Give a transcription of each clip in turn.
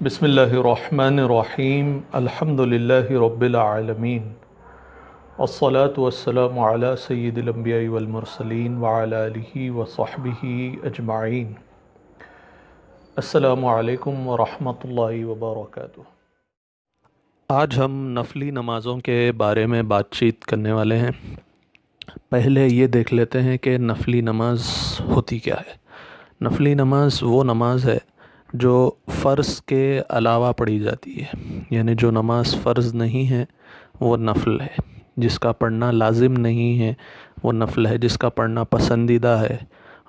بسم اللہ الرحمن الرحیم الحمد للہ رب العالمین والصلاة والسلام علی سید الانبیاء والمرسلین وعلی آلہ وصحبہ اجمعین۔ السلام علیکم ورحمۃ اللہ وبرکاتہ۔ آج ہم نفلی نمازوں کے بارے میں بات چیت کرنے والے ہیں۔ پہلے یہ دیکھ لیتے ہیں کہ نفلی نماز ہوتی کیا ہے۔ نفلی نماز وہ نماز ہے جو فرض کے علاوہ پڑھی جاتی ہے، یعنی جو نماز فرض نہیں ہے وہ نفل ہے، جس کا پڑھنا لازم نہیں ہے وہ نفل ہے، جس کا پڑھنا پسندیدہ ہے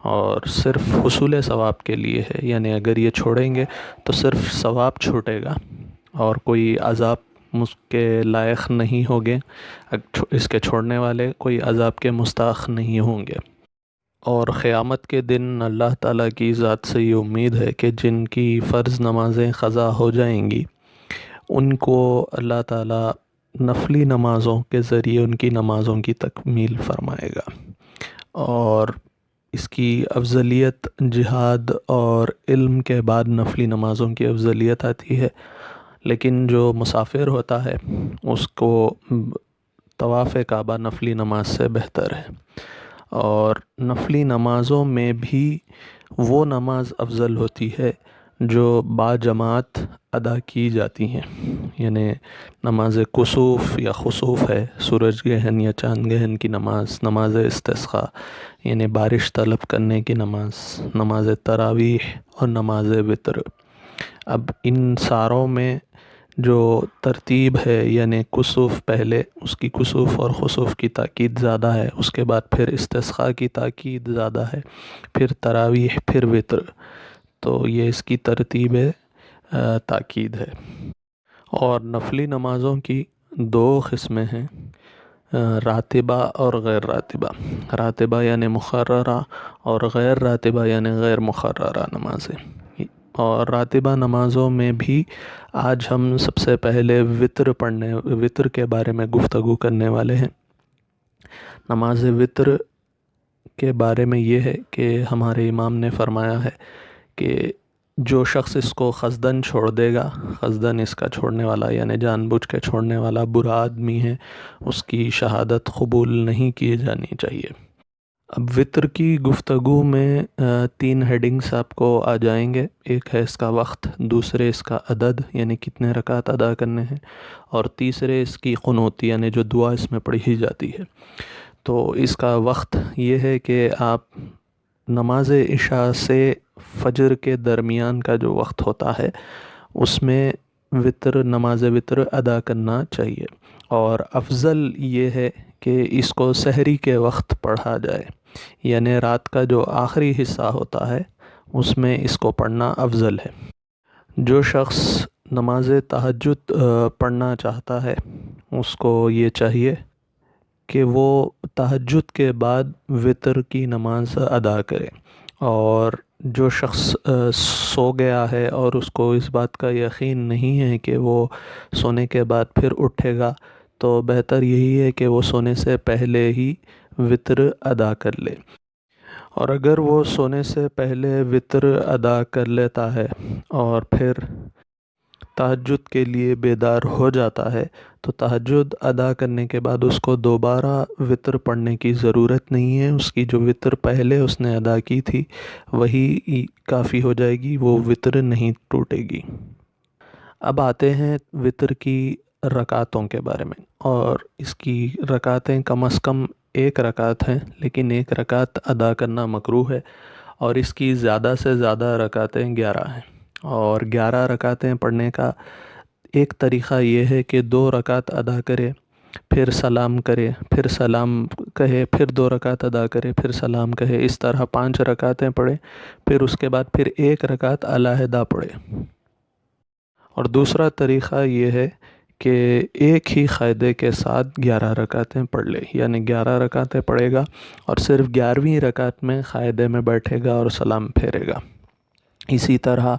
اور صرف حصول ثواب کے لیے ہے، یعنی اگر یہ چھوڑیں گے تو صرف ثواب چھوٹے گا اور کوئی عذاب اس کے لائق نہیں ہوگے، اس کے چھوڑنے والے کوئی عذاب کے مستحق نہیں ہوں گے۔ اور قیامت کے دن اللہ تعالیٰ کی ذات سے یہ امید ہے کہ جن کی فرض نمازیں قضا ہو جائیں گی ان کو اللہ تعالیٰ نفلی نمازوں کے ذریعے ان کی نمازوں کی تکمیل فرمائے گا، اور اس کی افضلیت جہاد اور علم کے بعد نفلی نمازوں کی افضلیت آتی ہے۔ لیکن جو مسافر ہوتا ہے اس کو طواف کعبہ نفلی نماز سے بہتر ہے، اور نفلی نمازوں میں بھی وہ نماز افضل ہوتی ہے جو باجماعت ادا کی جاتی ہیں، یعنی نماز کسوف یا خسوف ہے، سورج گرہن یا چاند گرہن کی نماز، نماز استسقاء یعنی بارش طلب کرنے کی نماز، نماز تراویح اور نماز وتر۔ اب ان ساروں میں جو ترتیب ہے، یعنی کسوف پہلے، اس کی کسوف اور خسوف کی تاکید زیادہ ہے، اس کے بعد پھر استسقاء کی تاکید زیادہ ہے، پھر تراویح، پھر وتر، تو یہ اس کی ترتیب تاکید ہے۔ اور نفلی نمازوں کی دو قسمیں ہیں، راتبہ اور غیر راتبہ۔ راتبہ یعنی مقررہ اور غیر راتبہ یعنی غیر مقررہ نمازیں۔ اور راتبہ نمازوں میں بھی آج ہم سب سے پہلے وتر کے بارے میں گفتگو کرنے والے ہیں۔ نماز وتر کے بارے میں یہ ہے کہ ہمارے امام نے فرمایا ہے کہ جو شخص اس کو قصداً چھوڑ دے گا، قصداً اس کا چھوڑنے والا یعنی جان بوجھ کے چھوڑنے والا برا آدمی ہے، اس کی شہادت قبول نہیں کی جانی چاہیے۔ اب وتر کی گفتگو میں تین ہیڈنگز آپ کو آ جائیں گے، ایک ہے اس کا وقت، دوسرے اس کا عدد یعنی کتنے رکعت ادا کرنے ہیں، اور تیسرے اس کی قنوت یعنی جو دعا اس میں پڑھی جاتی ہے۔ تو اس کا وقت یہ ہے کہ آپ نماز عشاء سے فجر کے درمیان کا جو وقت ہوتا ہے اس میں نماز وتر ادا کرنا چاہیے، اور افضل یہ ہے کہ اس کو سحری کے وقت پڑھا جائے، یعنی رات کا جو آخری حصہ ہوتا ہے اس میں اس کو پڑھنا افضل ہے۔ جو شخص نماز تہجد پڑھنا چاہتا ہے اس کو یہ چاہیے کہ وہ تہجد کے بعد وتر کی نماز ادا کرے، اور جو شخص سو گیا ہے اور اس کو اس بات کا یقین نہیں ہے کہ وہ سونے کے بعد پھر اٹھے گا، تو بہتر یہی ہے کہ وہ سونے سے پہلے ہی وتر ادا کر لے۔ اور اگر وہ سونے سے پہلے وتر ادا کر لیتا ہے اور پھر تہجد کے لیے بیدار ہو جاتا ہے تو تہجد ادا کرنے کے بعد اس کو دوبارہ وتر پڑھنے کی ضرورت نہیں ہے، اس کی جو وتر پہلے اس نے ادا کی تھی وہی کافی ہو جائے گی، وہ وتر نہیں ٹوٹے گی۔ اب آتے ہیں وتر کی رکعتوں کے بارے میں، اور اس کی رکعتیں کم از کم ایک رکعت ہیں، لیکن ایک رکعت ادا کرنا مکروہ ہے، اور اس کی زیادہ سے زیادہ رکعتیں 11 ہیں۔ اور 11 رکعتیں پڑھنے کا ایک طریقہ یہ ہے کہ 2 رکعت ادا کرے، پھر سلام کرے، پھر سلام کہے، پھر 2 رکعت ادا کرے، پھر سلام کہے، اس طرح 5 رکعتیں پڑھے، پھر اس کے بعد پھر 1 رکعت علیحدہ پڑھے۔ اور دوسرا طریقہ یہ ہے کہ ایک ہی قاعدے کے ساتھ 11 رکعتیں پڑھ لے، یعنی 11 رکعتیں پڑھے گا اور صرف 11ویں رکعت میں قاعدے میں بیٹھے گا اور سلام پھیرے گا۔ اسی طرح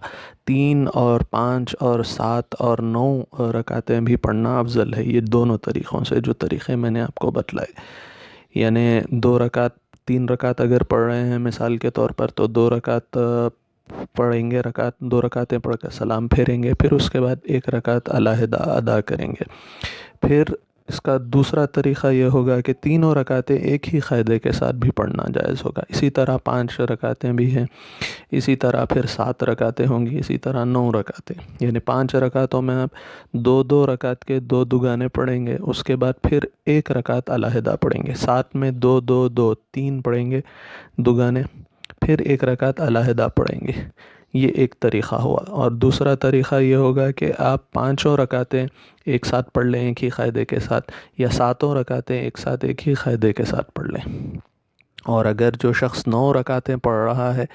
3 اور 5 اور 7 اور 9 رکعتیں بھی پڑھنا افضل ہے، یہ دونوں طریقوں سے، جو طریقے میں نے آپ کو بتلائے، یعنی 2 رکعت 3 رکعت اگر پڑھ رہے ہیں مثال کے طور پر تو 2 رکعت پڑھیں گے، دو رکعتیں پڑھ کر سلام پھیریں گے، پھر اس کے بعد ایک رکعت علیحدہ ادا کریں گے۔ پھر اس کا دوسرا طریقہ یہ ہوگا کہ تینوں رکعتیں ایک ہی قاعدے کے ساتھ بھی پڑھنا جائز ہوگا۔ اسی طرح 5 رکعتیں بھی ہیں، اسی طرح پھر 7 رکعتیں ہوں گی، اسی طرح 9 رکعتیں، یعنی 5 رکعتوں میں آپ دو رکعت کے 2 دوگانے پڑھیں گے، اس کے بعد پھر ایک رکعت علیحدہ پڑھیں گے، 7 میں 2 2 2 3 پڑھیں گے دوگانے، پھر ایک رکعت علیحدہ پڑھیں گے۔ یہ ایک طریقہ ہوا۔ اور دوسرا طریقہ یہ ہوگا کہ آپ 5 رکعتیں ایک ساتھ پڑھ لیں ایک ہی قاعدے کے ساتھ، یا 7 رکعتیں ایک ساتھ ایک ہی قاعدے کے ساتھ پڑھ لیں۔ اور اگر جو شخص 9 رکعتیں پڑھ رہا ہے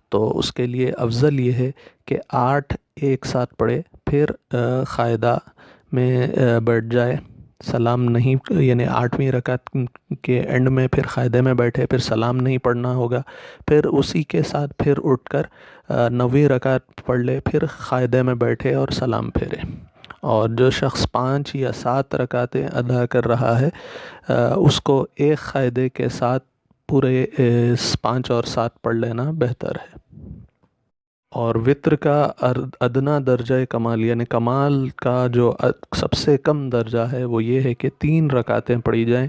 تو اس کے لیے افضل یہ ہے کہ 8 ایک ساتھ پڑھے، پھر قاعدہ میں بیٹھ جائے، سلام نہیں، یعنی 8ویں رکعت کے اینڈ میں پھر قاعدے میں بیٹھے، پھر سلام نہیں پڑھنا ہوگا، پھر اسی کے ساتھ پھر اٹھ کر 9ویں رکعت پڑھ لے، پھر قاعدے میں بیٹھے اور سلام پھیرے۔ اور جو شخص 5 یا 7 رکعتیں ادا کر رہا ہے اس کو ایک قاعدے کے ساتھ پورے 5 اور 7 پڑھ لینا بہتر ہے۔ اور وطر کا ادنا درجہ کمال، یعنی کمال کا جو سب سے کم درجہ ہے وہ یہ ہے کہ 3 رکعتیں پڑھی جائیں،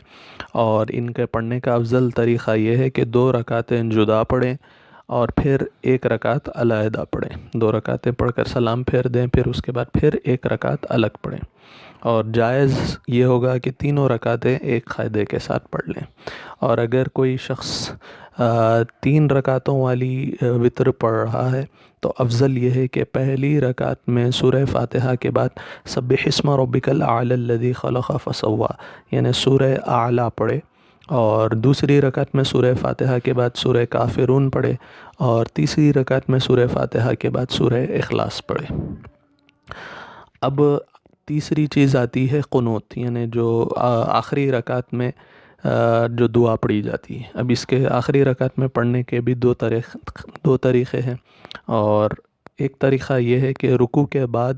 اور ان کے پڑھنے کا افضل طریقہ یہ ہے کہ 2 رکعتیں جدا پڑھیں اور پھر ایک رکعت علیحدہ پڑھیں، 2 رکعتیں پڑھ کر سلام پھیر دیں، پھر اس کے بعد پھر ایک رکعت الگ پڑھیں۔ اور جائز یہ ہوگا کہ تینوں رکعتیں ایک قاعدے کے ساتھ پڑھ لیں۔ اور اگر کوئی شخص 3 رکعتوں والی وطر پڑھ رہا ہے تو افضل یہ ہے کہ پہلی رکعت میں سورہ فاتحہ کے بعد سبح اسم ربک الاعلی الذی خلق فسوی، یعنی سورہ اعلیٰ پڑھے، اور دوسری رکعت میں سورہ فاتحہ کے بعد سورہ کافرون پڑھے، اور تیسری رکعت میں سورہ فاتحہ کے بعد سورہ اخلاص پڑھے۔ اب تیسری چیز آتی ہے قنوت، یعنی جو آخری رکعت میں جو دعا پڑھی جاتی ہے۔ اب اس کے آخری رکعت میں پڑھنے کے بھی دو طریقے ہیں، اور ایک طریقہ یہ ہے کہ رکوع کے بعد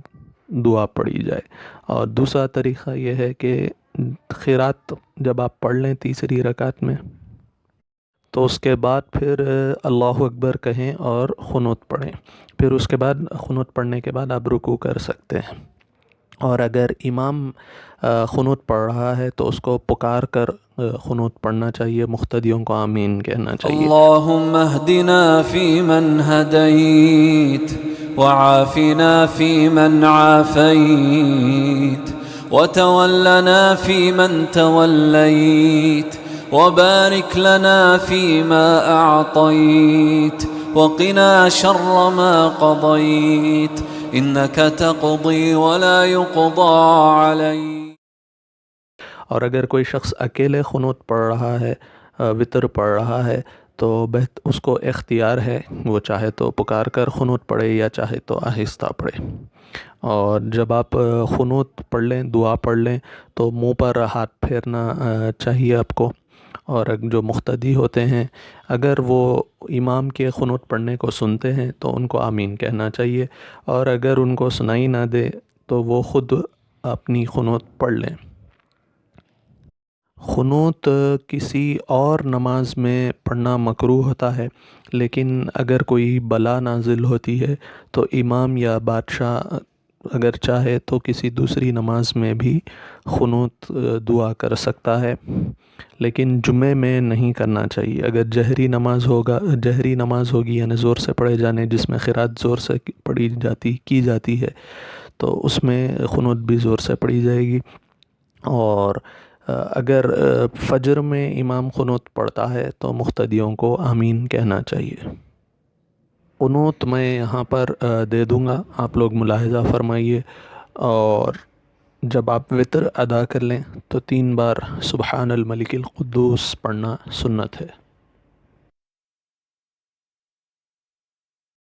دعا پڑھی جائے، اور دوسرا طریقہ یہ ہے کہ قرات جب آپ پڑھ لیں تیسری رکعت میں تو اس کے بعد پھر اللہ اکبر کہیں اور قنوت پڑھیں، پھر اس کے بعد قنوت پڑھنے کے بعد آپ رکوع کر سکتے ہیں۔ اور اگر امام قنوت پڑھ رہا ہے تو اس کو پکار کر قنوت پڑھنا چاہیے، مقتدیوں کو آمین کہنا چاہیے۔ اللہم اہدنا فی من ہدیت وعافنا فی من عافیت وتولنا فی من تولیت وبارک لنا فیما اعطیت وقنا شر ما قضیت انک تقضی ولا یقضى علیک۔ اور اگر کوئی شخص اکیلے قنوت پڑھ رہا ہے، وطر پڑھ رہا ہے، تو اس کو اختیار ہے، وہ چاہے تو پکار کر قنوت پڑھے یا چاہے تو آہستہ پڑھے۔ اور جب آپ قنوت پڑھ لیں، دعا پڑھ لیں، تو منہ پر ہاتھ پھیرنا چاہیے آپ کو۔ اور جو مقتدی ہوتے ہیں اگر وہ امام کے قنوت پڑھنے کو سنتے ہیں تو ان کو آمین کہنا چاہیے، اور اگر ان کو سنائی نہ دے تو وہ خود اپنی قنوت پڑھ لیں۔ قنوت کسی اور نماز میں پڑھنا مکروہ ہوتا ہے، لیکن اگر کوئی بلا نازل ہوتی ہے تو امام یا بادشاہ اگر چاہے تو کسی دوسری نماز میں بھی قنوت دعا کر سکتا ہے، لیکن جمعے میں نہیں کرنا چاہیے۔ اگر جہری نماز ہوگی یعنی زور سے پڑھے جانے، جس میں قرات زور سے کی جاتی ہے، تو اس میں قنوت بھی زور سے پڑھی جائے گی۔ اور اگر فجر میں امام قنوت پڑھتا ہے تو مقتدیوں کو آمین کہنا چاہیے۔ قنوت میں یہاں پر دے دوں گا، آپ لوگ ملاحظہ فرمائیے۔ اور جب آپ وطر ادا کر لیں تو 3 بار سبحان الملک القدوس پڑھنا سنت ہے۔